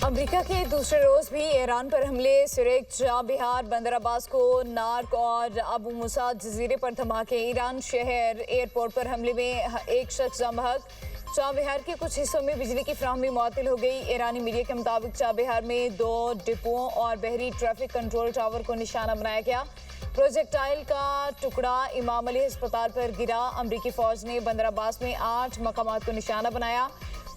America के दूसरे रोज भी ईरान पर हमले, सिरिक, चाबहार, बंदर अब्बास को नार्क और अबू मूसा जजीरे पर धमाके। ईरान शहर एयरपोर्ट पर हमले में एक शख्स जम बहक। चाबहार के कुछ हिस्सों में बिजली की फ्राहमी मुअत्तल हो गई। ईरानी मीडिया के मुताबिक चाबहार में 2 डिपोओं और बहरी ट्रैफिक कंट्रोल टावर को निशाना बनाया गया। प्रोजेक्टाइल का टुकड़ा इमाम अली अस्पताल पर गिरा। अमरीकी फौज ने बंदर अब्बास में 8 मकामात को निशाना बनाया।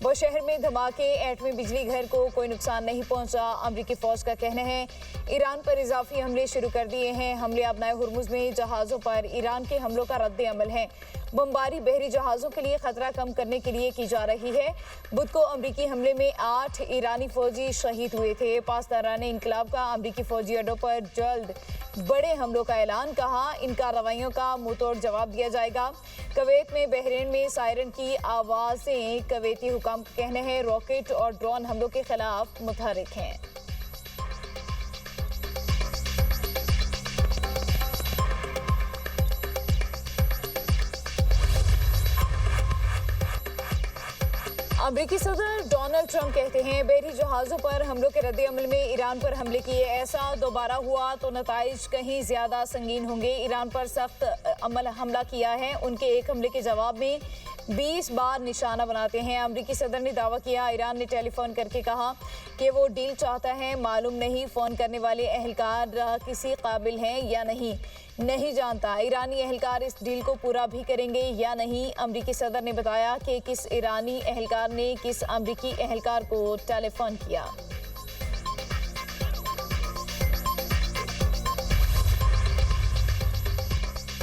वो शहर में धमाके, एटमी बिजली घर को कोई नुकसान नहीं पहुंचा। अमरीकी फौज का कहना है ईरान पर इजाफी हमले शुरू कर दिए हैं। हमले अपनाए हुर्मुज में जहाज़ों पर ईरान के हमलों का रद्द अमल है। बमबारी बहरी जहाज़ों के लिए खतरा कम करने के लिए की जा रही है। बुध को अमरीकी हमले में 8 ईरानी फौजी शहीद हुए थे। पासदारान इंकलाब का अमरीकी फौजी अड्डों पर जल्द बड़े हमलों का ऐलान, कहा इन कार्रवाइयों का मुंहतोड़ जवाब दिया जाएगा। कुवैत में बहरीन में सायरन की आवाज़ें कुवैती हुकाम का कहना है रॉकेट और ड्रोन हमलों के खिलाफ मुतहरिक हैं। अमरीकी सदर डोनाल्ड ट्रंप कहते हैं बहरी जहाज़ों पर हमलों के रद्द अमल में ईरान पर हमले किए। ऐसा दोबारा हुआ तो नताइज कहीं ज़्यादा संगीन होंगे। ईरान पर सख्त हमला किया है। उनके एक हमले के जवाब में 20 बार निशाना बनाते हैं। अमरीकी सदर ने दावा किया ईरान ने टेलीफोन करके कहा कि वो डील चाहता है। मालूम नहीं फ़ोन करने वाले अहलकार किसी काबिल हैं या नहीं जानता। ईरानी अहलकार इस डील को पूरा भी करेंगे या नहीं। अमरीकी सदर ने बताया कि किस ईरानी अहलकार ने किस अमरीकी अहलकार को टेलीफोन किया।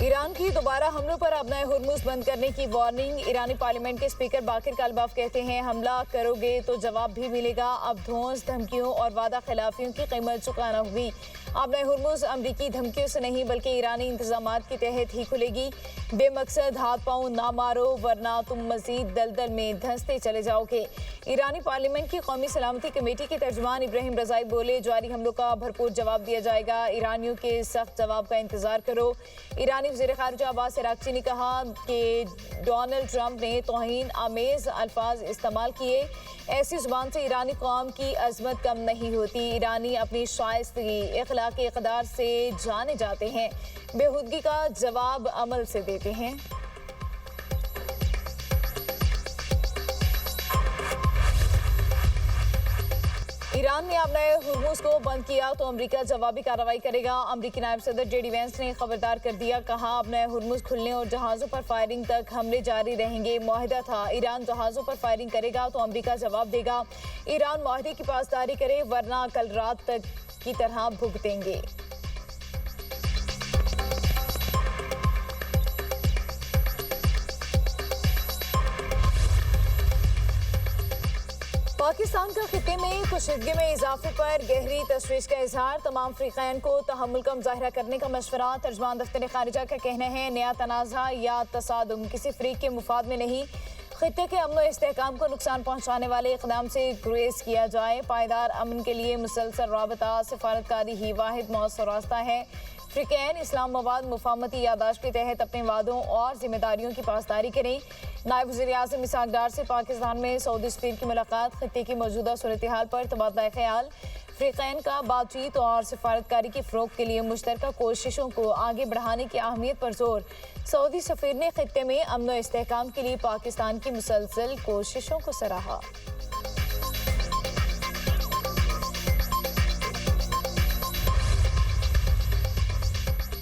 ईरान की दोबारा हमलों पर अपना हुर्मुज बंद करने की वार्निंग। ईरानी पार्लियामेंट के स्पीकर बाकिर कालबाफ कहते हैं हमला करोगे तो जवाब भी मिलेगा। अब धौंस, धमकियों और वादा खिलाफियों की कीमत चुकाना होगी। अपना हुर्मुज अमरीकी धमकियों से नहीं बल्कि ईरानी इंतजामात के तहत ही खुलेगी। बेमकसद हाथ पांव ना मारो वरना तुम मजीद दलदल में धंसते चले जाओगे। ईरानी पार्लियामेंट की कौमी सलामती कमेटी के तर्जुमान इब्राहिम रजाई बोले जारी हमलों का भरपूर जवाब दिया जाएगा। ईरानियों के सख्त जवाब का इंतजार करो। ईरानी वज़ीर ख़ारिजा अब्बास अराग़ची ने कहा कि डोनाल्ड ट्रंप ने तौहीन आमेज़ अल्फाज इस्तेमाल किए। ऐसी ज़ुबान से ईरानी कौम की अज़मत कम नहीं होती। ईरानी अपनी शाइस्तगी, इख़लाक़ी इक़दार से जाने जाते हैं। बेहुदगी का जवाब अमल से देते हैं। ईरान ने अपने हुर्मुज को बंद किया तो अमेरिका जवाबी कार्रवाई करेगा। अमेरिकी नायब सदर जेडी वेंस ने खबरदार कर दिया, कहा अपने हुर्मुज खुलने और जहाज़ों पर फायरिंग तक हमले जारी रहेंगे। मुआहिदा था ईरान जहाज़ों पर फायरिंग करेगा तो अमेरिका जवाब देगा। ईरान मुआहिदे की पासदारी करे वरना कल रात तक की तरह भुगतेंगे। पाकिस्तान का खित्ते में कुशीदगी में इजाफे पर गहरी तशवीश का इजहार। तमाम फ़रीक़ैन को तहम्मुल का मुज़ाहिरा करने का मशवरा। तर्जुमान दफ्तर ख़ारिजा का कहना है नया तनाज़ा या तसादुम किसी फ़रीक़ के मुफाद में नहीं। खित्ते के अमन व इस्तेहकाम को नुकसान पहुँचाने वाले इक़दाम से गुरेज़ किया जाए। पायदार अमन के लिए मुसलसल राबता सिफारतकारी ही वाहिद मौसर रास्ता है। फ़रीक़ैन इस्लामाबाद मुफाहमती यादाश्त के तहत अपने वादों और जिम्मेदारियों की पासदारी करें। नायब वज़ीर आज़म इसहाक़ डार से पाकिस्तान में सऊदी सफ़ीर की मुलाकात। खित्ते की मौजूदा सूरत हाल पर तबादला ख्याल। फ़रीक़ैन का बातचीत और सिफारतकारी की फ़रोग़ के लिए मुश्तरका कोशिशों को आगे बढ़ाने की अहमियत पर जोर। सऊदी सफ़ीर ने खित्ते में अमन व इस्तेहकाम के लिए पाकिस्तान की मुसलसल कोशिशों को सराहा।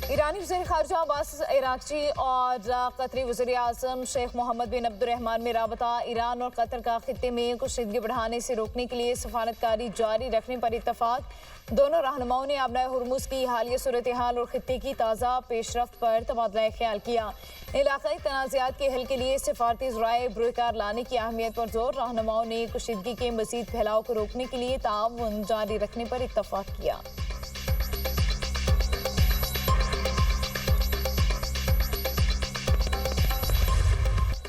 ईरानी वज़ीर ख़ारिजा अब्बास अराग़ची और कतरी वज़ीर आज़म शेख मोहम्मद बिन अब्दुर्रहमान में राबता। ईरान और कतर का खित्ते में कुशीदगी बढ़ाने से रोकने के लिए सफारतकारी जारी रखने पर इत्तफ़ाक़। दोनों रहनुमाओं ने अपना हुर्मुज की हालिया सूरत हाल और खित्ते की ताज़ा पेशरफ्त पर तबादला ख्याल किया। इलाक़ाई तनाज़ात के हल के लिए सिफारती ज़राए बुरकार लाने की अहमियत पर जोर। रहनुमाओं ने कुशीदगी के मज़ीद फैलाव को रोकने के लिए ताउन जारी रखने पर इत्तफ़ाक़ किया।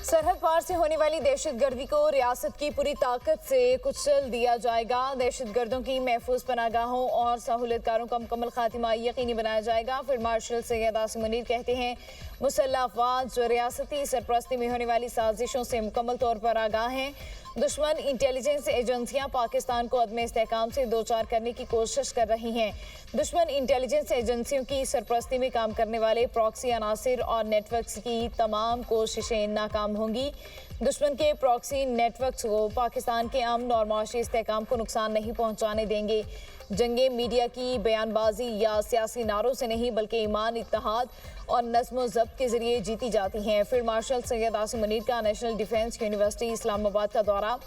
सरहद पार से होने वाली दहशतगर्दी को रियासत की पूरी ताकत से कुचल दिया जाएगा। दहशतगर्दों की महफूज पनागाहों और सहूलतकारों का मुकम्मल खात्मा यकीनी बनाया जाएगा। फील्ड मार्शल सैयद आसिम मुनीर कहते हैं मुसल्लह अफवाज जो रियासती सरपरस्ती में होने वाली साजिशों से मुकम्मल तौर पर आगाह हैं। दुश्मन इंटेलिजेंस एजेंसियां पाकिस्तान को अदम इस्तेहकाम से दो चार करने की कोशिश कर रही हैं। दुश्मन इंटेलिजेंस एजेंसियों की सरपरस्ती में काम करने वाले प्रॉक्सी अनासिर और नेटवर्क्स की तमाम कोशिशें नाकाम होंगी। दुश्मन के प्रॉक्सी नेटवर्क्स को पाकिस्तान के अमन और माशी इस्तेहकाम को नुकसान नहीं पहुंचाने देंगे। जंगे मीडिया की बयानबाजी या सियासी नारों से नहीं बल्कि ईमान, इत्तेहाद और नज़्म व ज़ब्त के जरिए जीती जाती हैं। फील्ड मार्शल सैयद आसिम मुनीर का नेशनल डिफेंस यूनिवर्सिटी इस्लामाबाद का दौरा,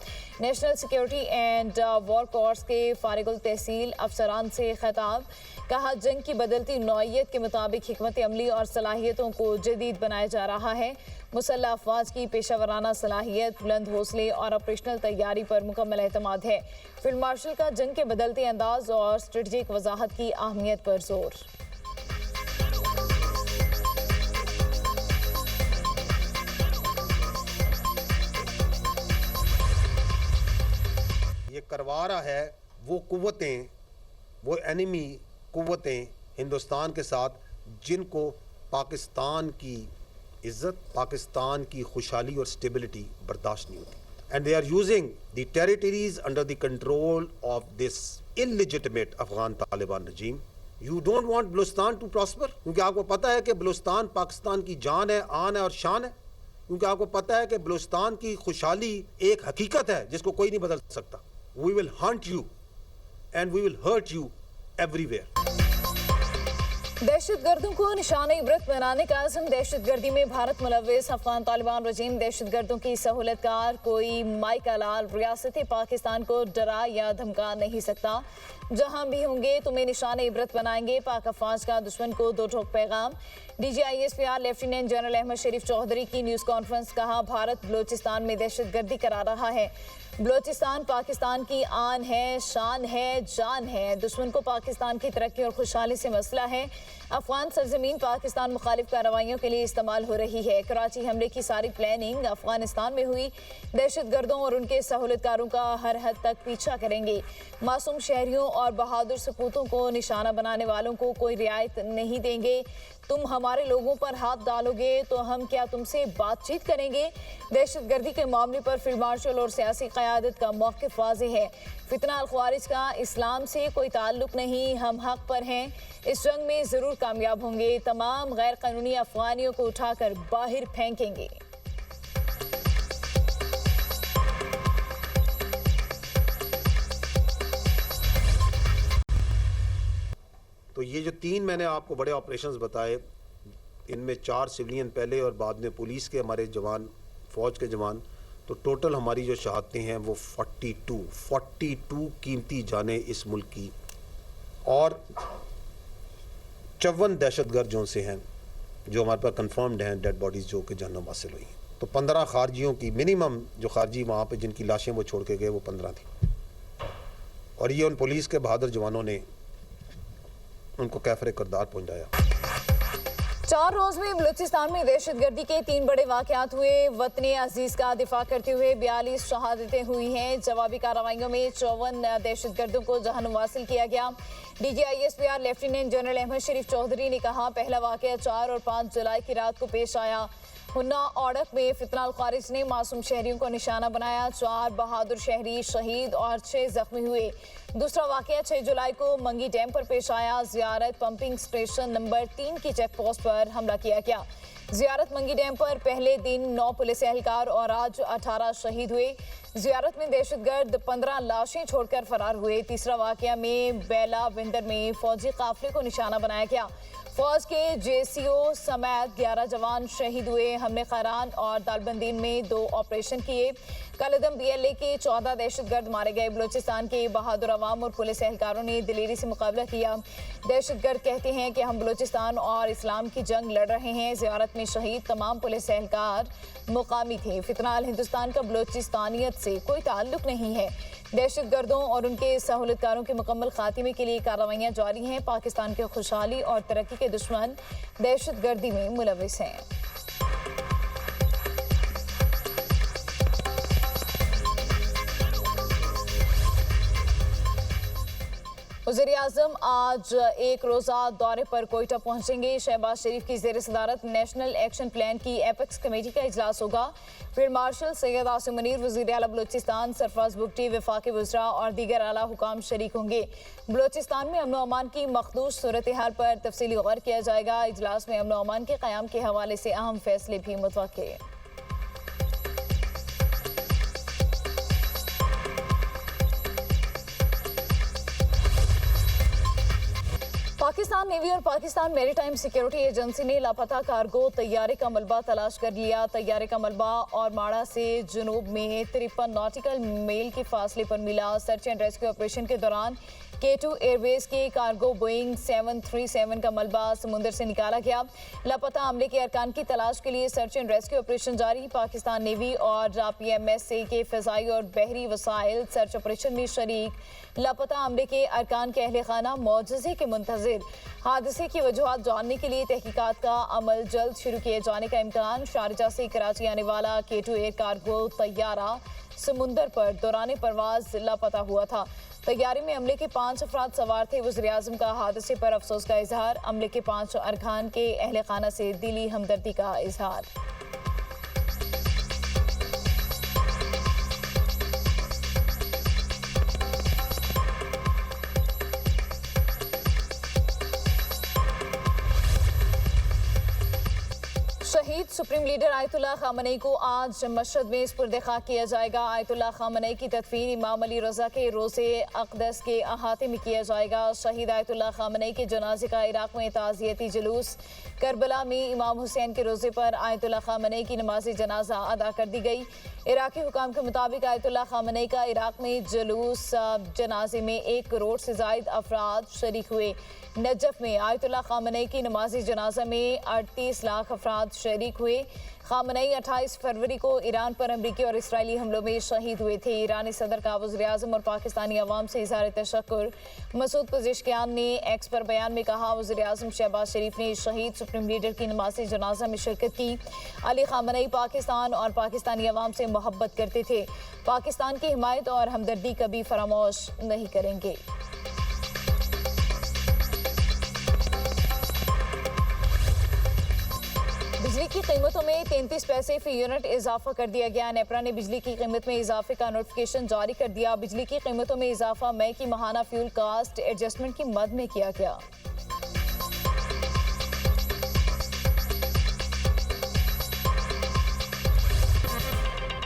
national security and war course के फारिगुल तहसील अफसरान से खिताब। कहा, जंग की बदलती नौइयत के मुताबिक हिकमत अमली और सलाहियतों को जदीद बनाया जा रहा है। मुसल्लह अफवाज की पेशावराना सलाहियत, बुलंद हौसले और ऑपरेशनल तैयारी पर मुकम्मल एतमाद है। फील्ड मार्शल का जंग के बदलते अंदाज और स्ट्रेटजिक वजाहत की अहमियत पर जोर। ये करवा रहा है वो कुव्वतें, वो एनिमी कुव्वतें हिंदुस्तान के साथ जिनको पाकिस्तान की इज्जत, पाकिस्तान की खुशहाली और स्टेबिलिटी बर्दाश्त नहीं होती। And they are using the territories under the control of this illegitimate Afghan Taliban regime. You don't want Balochistan to prosper, क्योंकि आपको पता है कि बलूचिस्तान पाकिस्तान की जान है, आन है और शान है। क्योंकि आपको पता है कि बलूचिस्तान की खुशहाली एक हकीकत है जिसको कोई नहीं बदल सकता। We will hunt you and we will hurt you everywhere. दहशतगर्दों को निशाना इबरत बनाने का आज़म, दहशतगर्दी में भारत मुलव्विस अफगान तालिबान रजीम दहशतगर्दों की सहूलतकार कोई माइका लाल रियासती पाकिस्तान को डरा या धमका नहीं सकता। जहां भी होंगे तुम्हें निशाना इबरत बनाएंगे, पाक अफवाज का दुश्मन को दो ठोक पैगाम। DGISPR लेफ्टिनेंट जनरल अहमद शरीफ चौधरी की न्यूज़ कॉन्फ्रेंस। कहा, भारत बलूचिस्तान में दहशतगर्दी करा रहा है। बलूचिस्तान पाकिस्तान की आन है, शान है, जान है। दुश्मन को पाकिस्तान की तरक्की और खुशहाली से मसला है। अफगान सरजमीन पाकिस्तान मुखालिफ कार्रवाइयों के लिए इस्तेमाल हो रही है। कराची हमले की सारी प्लानिंग अफगानिस्तान में हुई। दहशतगर्दों और उनके सहूलतकारों का हर हद तक पीछा करेंगे। मासूम शहरियों और बहादुर सपूतों को निशाना बनाने वालों को कोई रियायत नहीं देंगे। तुम हमारे लोगों पर हाथ डालोगे तो हम क्या तुमसे बातचीत करेंगे? दहशतगर्दी के मामले पर फील्ड मार्शल और सियासी क़यादत का मौक़िफ़ वाज़ेह है। फितना अल ख़वारिज का इस्लाम से कोई ताल्लुक़ नहीं, हम हक़ पर हैं। इस जंग में ज़रूर कामयाब होंगे। तमाम गैर कानूनी अफ़गानियों को उठाकर बाहर फेंकेंगे। तो ये जो 3 मैंने आपको बड़े ऑपरेशंस बताए, इनमें 4 सिविलियन पहले और बाद में पुलिस के हमारे जवान, फ़ौज के जवान, तो टोटल हमारी जो शहादतें हैं वो 42 कीमती जानें इस मुल्क की, और 54 दहशतगर्द जो से हैं जो हमारे पास कंफर्म्ड हैं डेड बॉडीज़ जो कि जहन्नुम हासिल हुई। तो 15 खारजियों की मिनिमम जो खारजी वहाँ पे जिनकी लाशें वो छोड़ के गए वो 15 थी, और ये उन पुलिस के बहादुर जवानों ने उनको कैफरे करदार पहुंचाया। 4 रोज में बलूचिस्तान में दहशतगर्दी के 3 बड़े वाक़यात हुए। वतने अजीज का दिफा करते हुए 42 शहादतें हुई हैं। जवाबी कार्रवाइयों में 54 दहशतगर्दों को जहन्नुम हासिल किया गया। DGISPR लेफ्टिनेंट जनरल अहमद शरीफ चौधरी ने कहा, पहला वाक़या 4 और 5 जुलाई की रात को पेश आया। हुन्ना औड़क में फितना अल ख़वारिज ने मासूम शहरियों को निशाना बनाया। 4 बहादुर शहरी शहीद और 6 जख्मी हुए। दूसरा वाक़या 6 जुलाई को मंगी डैम पर पेश आया। ज़ियारत पंपिंग स्टेशन नंबर 3 की चेक पोस्ट पर हमला किया गया। ज़ियारत मंगी डैम पर पहले दिन 9 पुलिस एहलकार और आज 18 शहीद हुए। ज़ियारत में दहशतगर्द 15 लाशें छोड़कर फरार हुए। तीसरा वाक़या में बेला विंडर में फौजी काफिले को निशाना बनाया गया। फौज के JCO समेत 11 जवान शहीद हुए। हमले खैरान और दालबंदीन में 2 ऑपरेशन किए। कलदम BLA के 14 दहशतगर्द मारे गए। बलूचिस्तान के बहादुर अवाम और पुलिस एहलकारों ने दिलेरी से मुकाबला किया। दहशतगर्द कहते हैं कि हम बलूचिस्तान और इस्लाम की जंग लड़ रहे हैं। ज़ियारत में शहीद तमाम पुलिस एहलकार मुकामी थे। फितना अल हिंदुस्तान का बलूचिस्तानियत से कोई ताल्लुक नहीं है। दहशतगर्दों और उनके सहूलतकारों के मुकम्मल खात्मे के लिए कार्रवाइयाँ जारी हैं। पाकिस्तान की खुशहाली और तरक्की के दुश्मन दहशतगर्दी में मुलविस हैं। वज़ीर-ए-आज़म आज एक रोज़ा दौरे पर कोयटा पहुंचेंगे। शहबाज शरीफ की ज़ेर सदारत नेशनल एक्शन प्लान की एपेक्स कमेटी का इजलास होगा। फील्ड मार्शल सैयद आसिम मुनीर, वज़ीर आला बलूचिस्तान सरफराज बुगटी, वफाकी वज़रा और दीगर आला हुकाम शरीक होंगे। बलूचिस्तान में अमन अमान की मखदूश सूरत हाल पर तफसीली गौर किया जाएगा। इजलास में अमन अमान के क़याम के हवाले से अहम फैसले भी मुतवक्के। पाकिस्तान नेवी और पाकिस्तान मैरीटाइम सिक्योरिटी एजेंसी ने लापता कार्गो तैयारे का मलबा तलाश कर लिया। तैयारे का मलबा और माड़ा से जुनूब में 53 नॉटिकल मील के फासले पर मिला। सर्च एंड रेस्क्यू ऑपरेशन के दौरान K2 एयरवेज के कार्गो बोइंग 737 का मलबा समुंदर से निकाला गया। लापता अमले के अरकान की तलाश के लिए सर्च एंड रेस्क्यू ऑपरेशन जारी। पाकिस्तान नेवी और PMSA के फ़िज़ाई और बहरी वसाइल सर्च ऑपरेशन में शरीक। लापता अमले के अरकान के अहले खाना मौजज़े के मुंतज़िर। हादसे की वजूहात जानने के लिए तहकीकात का अमल जल्द शुरू किए जाने का इम्कान। शारजा से कराची आने वाला K2 एयर कार्गो तैयारा समुंदर पर दौरान परवाज लापता हुआ था। तैयारे में अमले के 5 अफराद सवार थे। वज़ीर-ए-आज़म का हादसे पर अफसोस का इजहार। अमले के 5 अरकान के अहले खाना से दिली हमदर्दी का इजहार। शहीद सुप्रीम लीडर आयतुल्लाह खामनेई को आज मशहद में सुपुर्द-ए खाक किया जाएगा। आयतुल्लाह खामनेई की तदफीन इमाम अली रज़ा के रोज़े अक़दस के अहाते में किया जाएगा। शहीद आयतुल्लाह खामनेई के जनाजे का इराक़ में ताज़ियती जुलूस। करबला में इमाम हुसैन के रोज़े पर आयतुल्लाह खामनेई की नमाज जनाजा अदा कर दी गई। इराक़ी हुकाम के मुताबिक आयतुल्लाह खामनेई का इराक़ में जुलूस जनाजे में 1 करोड़ से ज़ायद अफराद शरीक हुए। नजफ में आयतुल्लाह खामनेई की नमाज जनाजा में 38 लाख अफराद शरीक हुए। खामनेई 28 फरवरी को ईरान पर अमरीकी और इसराइली हमलों में शहीद हुए थे। ईरानी सदर का वज़ीर-ए-आज़म और पाकिस्तानी अवाम से इज़हार तशक्कुर। मसूद पज़ेश्कियान ने एक्स पर बयान में कहा, वज़ीर-ए-आज़म शहबाज शरीफ ने शहीद सुप्रीम लीडर की नमाज जनाजा में शिरकत की। अली खामनेई पाकिस्तान और पाकिस्तानी अवाम से मोहब्बत करते थे। पाकिस्तान की हिमायत और हमदर्दी कभी फरामोश नहीं करेंगे। बिजली की कीमतों में 33 पैसे फी यूनिट इजाफा कर दिया गया। नेपरा ने बिजली की कीमत में इजाफे का नोटिफिकेशन जारी कर दिया। बिजली की कीमतों में इजाफा मई की माहाना फ्यूल कास्ट एडजस्टमेंट की मद में किया गया।